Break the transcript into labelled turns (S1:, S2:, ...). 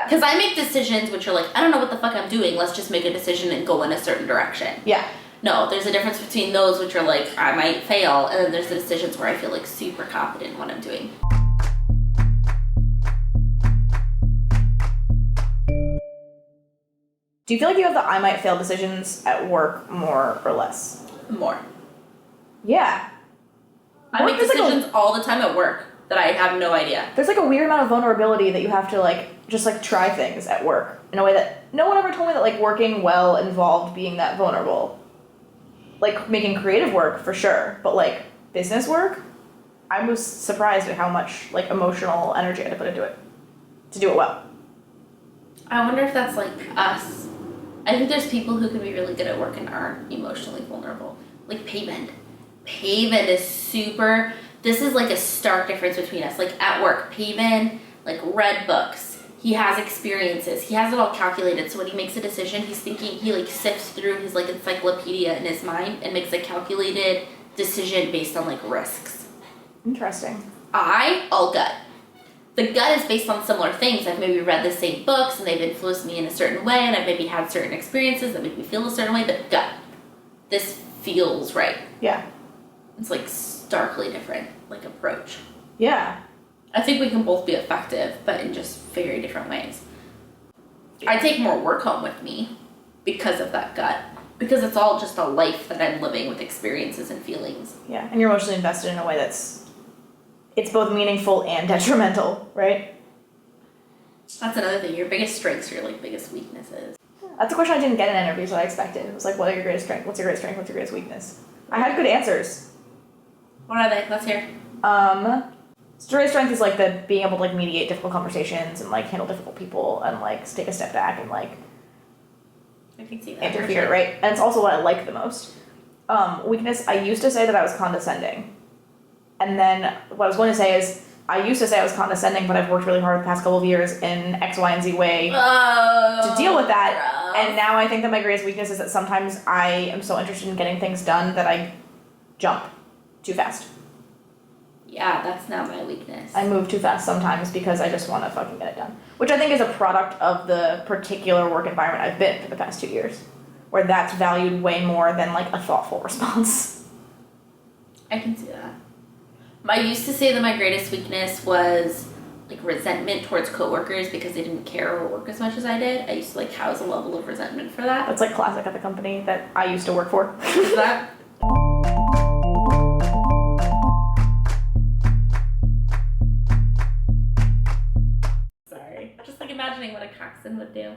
S1: Because I make decisions which are like, I don't know what the fuck I'm doing, let's just make a decision and go in a certain direction.
S2: Yeah.
S1: No, there's a difference between those which are like, I might fail, and then there's the decisions where I feel like super confident in what I'm doing.
S2: Do you feel like you have the I might fail decisions at work more or less?
S1: More.
S2: Yeah.
S1: I make decisions all the time at work that I have no idea.
S2: There's like a weird amount of vulnerability that you have to like just like try things at work in a way that no one ever told me that like working well involved being that vulnerable. Like making creative work for sure, but like business work, I was surprised at how much like emotional energy I had to put into it to do it well.
S1: I wonder if that's like us. I think there's people who can be really good at work and aren't emotionally vulnerable. Like Pavement. Pavement is super... This is like a stark difference between us. Like at work, Pavement, like read books. He has experiences. He has it all calculated. So when he makes a decision, he's thinking, he like sifts through his like encyclopedia in his mind and makes a calculated decision based on like risks.
S2: Interesting.
S1: All gut. The gut is based on similar things. I've maybe read the same books and they've influenced me in a certain way, and I've maybe had certain experiences that make me feel a certain way, but gut. This feels right.
S2: Yeah.
S1: It's like starkly different, like approach.
S2: Yeah.
S1: I think we can both be effective, but in just very different ways. I take more work home with me because of that gut. Because it's all just a life that I'm living with experiences and feelings.
S2: Yeah, and you're emotionally invested in a way it's both meaningful and detrimental, right?
S1: That's another thing. Your biggest strengths are your like biggest weaknesses.
S2: That's a question I didn't get in interviews that I expected. It was like, what are your greatest strengths? What's your greatest strength? What's your greatest weakness? I had good answers.
S1: What are they? Let's hear.
S2: Greatest strength is like the being able to like mediate difficult conversations and like handle difficult people and like take a step back and like
S1: I can see that.
S2: interfere, right? And it's also what I like the most. Weakness, I used to say that I was condescending. And then what I was going to say is, I used to say I was condescending, but I've worked really hard the past couple of years in X, Y, and Z way to deal with that. And now I think that my greatest weakness is that sometimes I am so interested in getting things done that I jump too fast.
S1: Yeah, that's not my weakness.
S2: I move too fast sometimes because I just want to fucking get it done. Which I think is a product of the particular work environment I've been for the past 2 years, where that's valued way more than like a thoughtful response.
S1: I can see that. I used to say that my greatest weakness was like resentment towards coworkers because they didn't care or work as much as I did. I used to like house a level of resentment for that.
S2: That's like classic at the company that I used to work for.
S1: Is that? Sorry. Just like imagining what a coxswain would do.